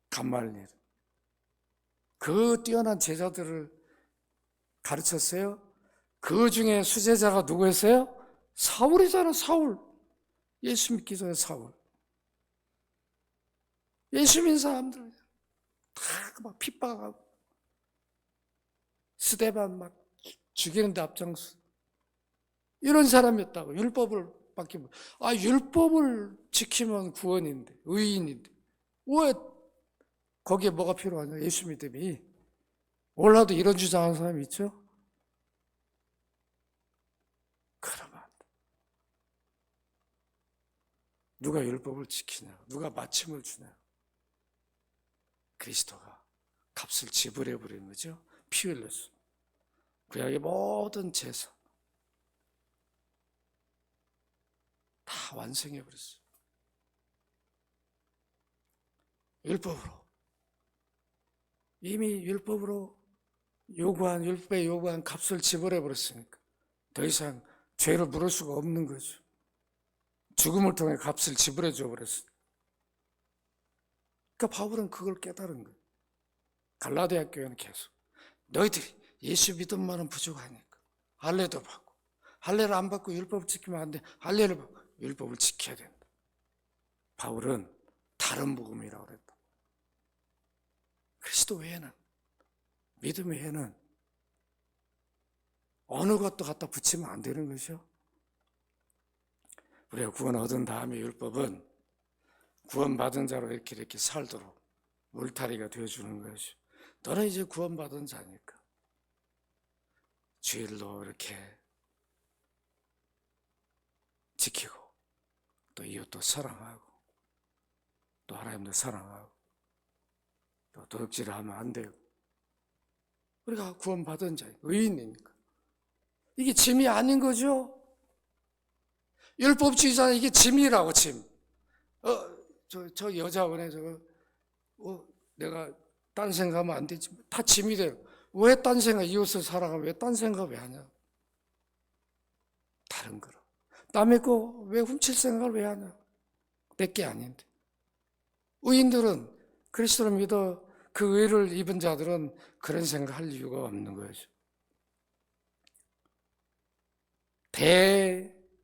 가말리엘 그 뛰어난 제자들을 가르쳤어요. 그 중에 수제자가 누구였어요? 사울이잖아. 사울. 예수 믿기 전에 사울. 예수 믿는 사람들 다 막 핍박하고 스데반 막 죽이는데 앞장서. 이런 사람이었다고. 율법을 바뀌면, 율법을 지키면 구원인데, 의인인데 왜 거기에 뭐가 필요하냐? 예수 믿음이. 몰라도 이런 주장하는 사람이 있죠? 그러면 안 돼. 누가 율법을 지키냐? 누가 마침을 주냐? 그리스도가 값을 지불해버린 거죠. 피 흘렸어. 구약의 모든 제사 다 완성해버렸어. 율법으로. 이미 율법으로 율법에 요구한 값을 지불해버렸으니까 더 이상 죄를 물을 수가 없는 거죠. 죽음을 통해 값을 지불해 줘버렸어. 그러니까 바울은 그걸 깨달은 거예요. 갈라디아 교회는 계속 너희들이 예수 믿음만은 부족하니까 할례도 받고, 할례를 안 받고 율법을 지키면 안 돼. 할례를 받고 율법을 지켜야 된다. 바울은 다른 복음이라고 그랬다. 그리스도 외에는, 믿음 외에는 어느 것도 갖다 붙이면 안 되는 것이요. 우리가 구원 얻은 다음에 율법은 구원받은 자로 이렇게 살도록 울타리가 되어주는 것이요. 너는 이제 구원받은 자니까 주일도 이렇게 지키고, 또 이웃도 사랑하고, 또 하나님도 사랑하고, 또 도둑질을 하면 안 되고, 우리가 구원받은 자, 의인이니까. 이게 짐이 아닌 거죠. 율법주의자는 이게 짐이라고, 짐. 저 여자분에 내가 딴 생각하면 안 되지. 다 짐이 돼요. 왜 딴 생각, 이웃을 사랑하면 왜 딴 생각 왜 하냐? 다른 거로. 남의 거 왜 훔칠 생각을 왜 하냐? 내게 아닌데. 의인들은, 그리스도를 믿어 그 의를 입은 자들은 그런 생각할 이유가 없는 거죠.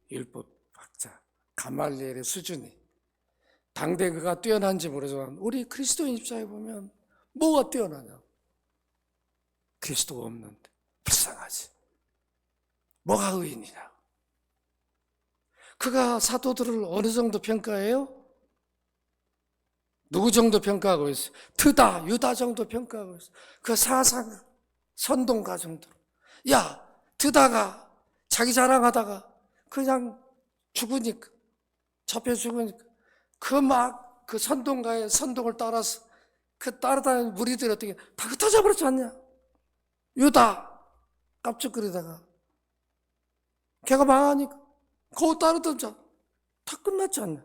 대율법학자 가말리엘의 수준이, 당대 그가 뛰어난지 모르지만 우리 그리스도인 입장에 보면 뭐가 뛰어나냐? 그리스도가 없는데 불쌍하지. 뭐가 의인이냐? 그가 사도들을 어느 정도 평가해요? 누구 정도 평가하고 있어요? 트다, 유다 정도 평가하고 있어요. 그 사상, 선동가 정도로. 야, 트다가 자기 자랑하다가 그냥 죽으니까, 잡혀 죽으니까, 그 선동가의 선동을 따라서 그 따라다니는 무리들이 어떻게 다 흩어져 버렸지 않냐? 유다 깝죽거리다가 걔가 망하니까 그거 따르던 자 다 끝났지 않냐?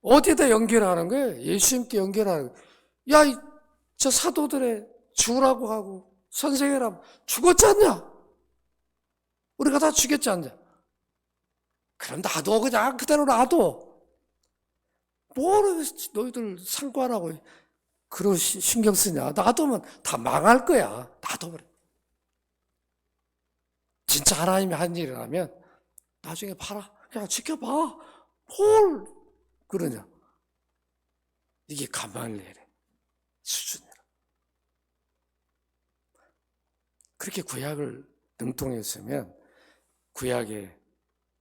어디에다 연결하는 거예요? 예수님께 연결하는 거예요. 야, 저 사도들의 주라고 하고 선생이라고 죽었지 않냐? 우리가 다 죽였지 않냐? 그럼 나도 그냥 그대로 놔둬. 뭐를 너희들 상관하고 그런 신경 쓰냐? 놔두면 다 망할 거야. 놔둬버려. 진짜 하나님이 한 일이라면 나중에 봐라. 그냥 지켜봐. 뭘 그러냐? 이게 가말리엘의 수준이라. 그렇게 구약을 능통했으면 구약의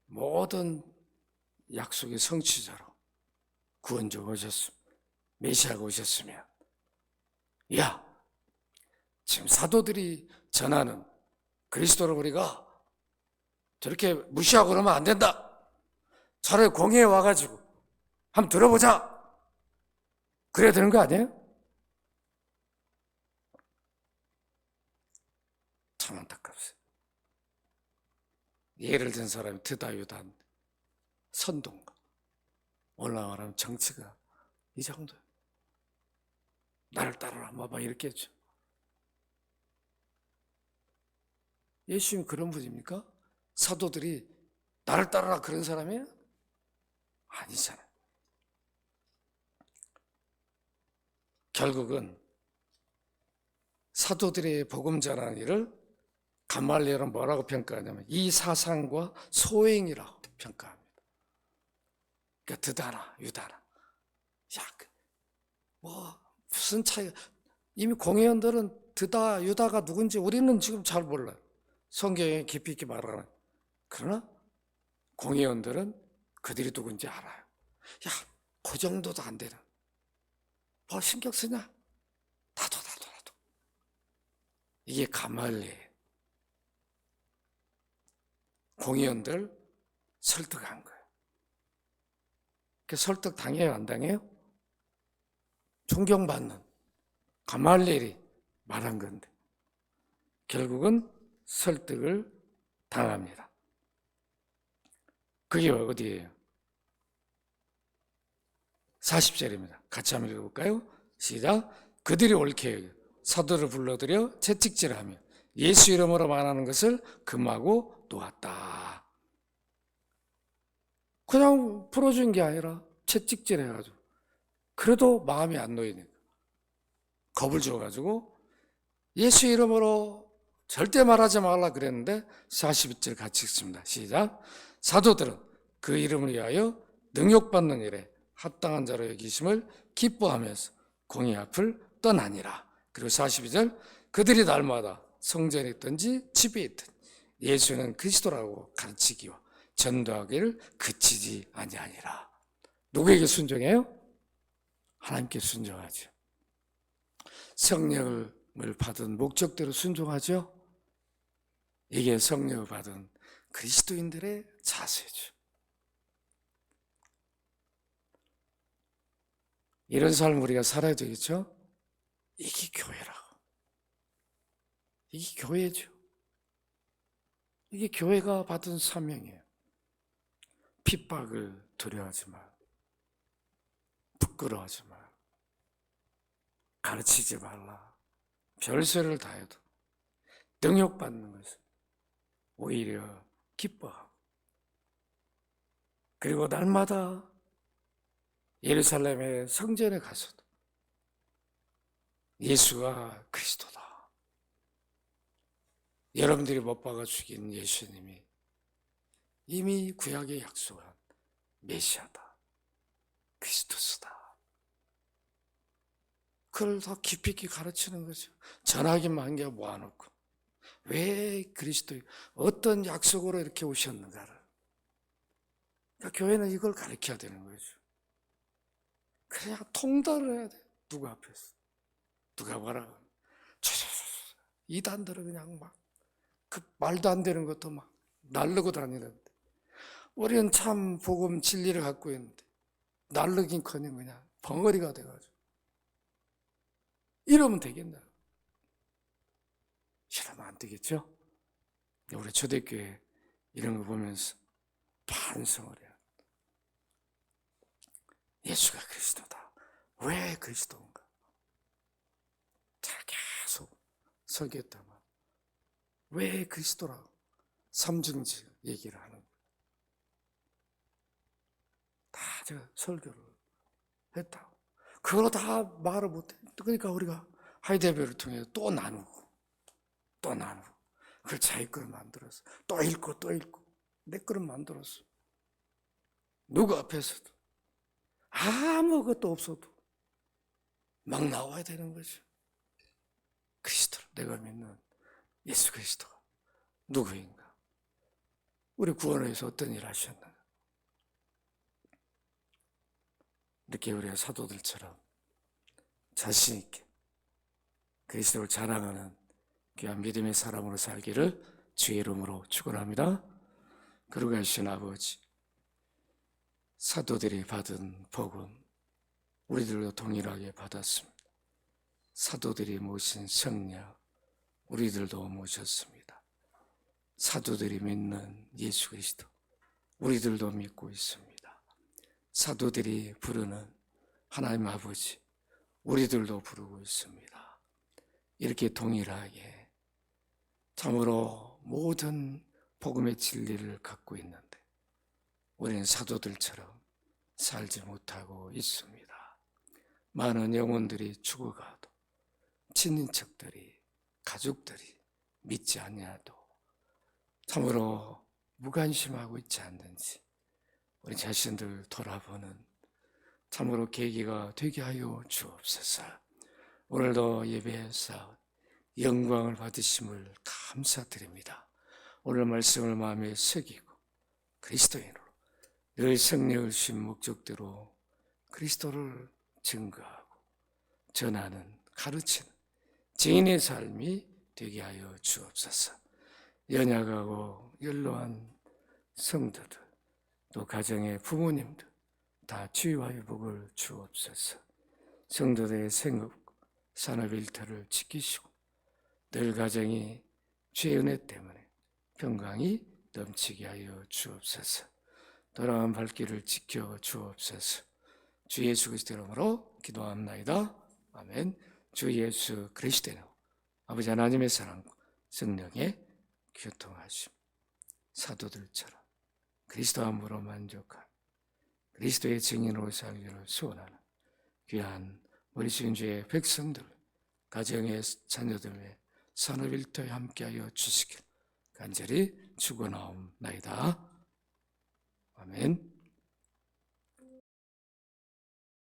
모든 약속의 성취자로 구원자가 오셨으면, 메시아가 오셨으면, 야, 지금 사도들이 전하는 그리스도를 우리가 저렇게 무시하고 그러면 안 된다. 차라리 공회에 와가지고 한번 들어보자. 그래야 되는 거 아니에요? 참 안타깝습니다. 예를 든 사람이 드다, 유다, 선동가. 올라가라면 정치가 이 정도예요. 나를 따라라, 막 이렇게 했죠. 예수님 그런 분입니까? 사도들이 나를 따라라 그런 사람이에요? 아니잖아요. 결국은 사도들의 복음 전하는 일을 가말리엘은 뭐라고 평가하냐면 이 사상과 소행이라고 평가합니다. 그러니까 드다나 유다나, 야, 뭐 무슨 차이가, 이미 공회원들은 드다 유다가 누군지 우리는 지금 잘 몰라요. 성경에 깊이 있게 말하는. 그러나 공회원들은 그들이 누군지 알아요. 야, 그 정도도 안 되나? 뭐 신경 쓰냐? 나도. 이게 가말리엘. 공회원들 설득한 거예요. 그 설득 당해요, 안 당해요? 존경받는 가말리엘이 말한 건데 결국은 설득을 당합니다. 그게 어디예요? 40절입니다. 같이 한번 읽어볼까요? 시작. 그들이 옳게 여겨 사도를 불러들여 채찍질하며 예수 이름으로 말하는 것을 금하고 놓았다. 그냥 풀어준 게 아니라 채찍질 해가지고, 그래도 마음이 안 놓이니까 겁을 줘가지고 예수 이름으로 절대 말하지 말라 그랬는데 42절 같이 읽습니다. 시작. 사도들은 그 이름을 위하여 능욕받는 일에 합당한 자로 여기심을 기뻐하면서 공의 앞을 떠나니라. 그리고 42절 그들이 날마다 성전에 있든지 집에 있든지 예수는 그리스도라고 가르치기와 전도하기를 그치지 아니하니라. 누구에게 순종해요? 하나님께 순종하죠. 성령을 받은 목적대로 순종하죠. 이게 성령을 받은 그리스도인들의 자세죠. 이런 삶 우리가 살아야 되겠죠? 이게 교회라고. 이게 교회죠. 이게 교회가 받은 사명이에요. 핍박을 두려워하지 마. 부끄러워하지 마. 가르치지 말라. 별세를 다해도 능욕받는 것을 오히려 기뻐하고, 그리고 날마다 예루살렘의 성전에 가서도 예수가 그리스도다. 여러분들이 못 박아 죽인 예수님이 이미 구약에 약속한 메시아다. 그리스도스다. 그걸 더 깊이 있게 가르치는 거죠. 전하기만 게 모아놓고 왜 그리스도 어떤 약속으로 이렇게 오셨는가를. 그러니까 교회는 이걸 가르쳐야 되는 거죠. 그냥 통달을 해야 돼. 누구 앞에서. 누가 뭐라고. 이단들은 그냥 막 그 말도 안 되는 것도 막 날르고 다니는데 우리는 참 복음 진리를 갖고 있는데 날르긴커녕 그냥 벙어리가 돼가지고 이러면 되겠나? 이러면 안 되겠죠? 우리 초대교회 이런 거 보면서 반성을 해요. 예수가 그리스도다. 왜 그리스도인가? 잘 계속 설교했다만 왜 그리스도라고 삼중지 얘기를 하는 거예요. 다 제가 설교를 했다고. 그걸 다 말을 못해. 그러니까 우리가 하이데베를 통해 또 나누고 그걸 자기 걸 만들었어. 또 읽고 내 거를 만들었어. 누구 앞에서도 아무것도 없어도 막 나와야 되는 거죠. 그리스도를 내가 믿는 예수 그리스도가 누구인가? 우리 구원을 위해서 어떤 일을 하셨나? 이렇게 우리가 사도들처럼 자신 있게 그리스도를 자랑하는 귀한 믿음의 사람으로 살기를 주의 이름으로 축원합니다. 거룩하신 아버지, 사도들이 받은 복음 우리들도 동일하게 받았습니다. 사도들이 모신 성령 우리들도 모셨습니다. 사도들이 믿는 예수 그리스도 우리들도 믿고 있습니다. 사도들이 부르는 하나님 아버지 우리들도 부르고 있습니다. 이렇게 동일하게 참으로 모든 복음의 진리를 갖고 있는데 우리는 사도들처럼 살지 못하고 있습니다. 많은 영혼들이 죽어가도 친인척들이 가족들이 믿지 아니하도 참으로 무관심하고 있지 않는지 우리 자신들 돌아보는 참으로 계기가 되게 하여 주옵소서. 오늘도 예배에서 영광을 받으심을 감사드립니다. 오늘 말씀을 마음에 새기고 그리스도인으로 늘 성령을 주신 목적대로 그리스도를 증거하고 전하는 가르치는 증인의 삶이 되게 하여 주옵소서. 연약하고 연로한 성도들 또 가정의 부모님들 다 치유와 회복을 주옵소서. 성도들의 생업, 산업 일터를 지키시고 늘 가정이 주의 은혜 때문에 평강이 넘치게 하여 주옵소서. 돌아온 발길을 지켜 주옵소서. 주 예수 그리스도 이름으로 기도합나이다. 아멘. 주 예수 그리스도의 이름 아버지 하나님의 사랑과 성령의 교통하심 사도들처럼 그리스도 안으로 만족한 그리스도의 증인으로 살기를 소원하는 귀한 우리 주의 백성들 가정의 자녀들의 산업일터에 함께하여 주시길 간절히 축원하옵나이다. 아멘.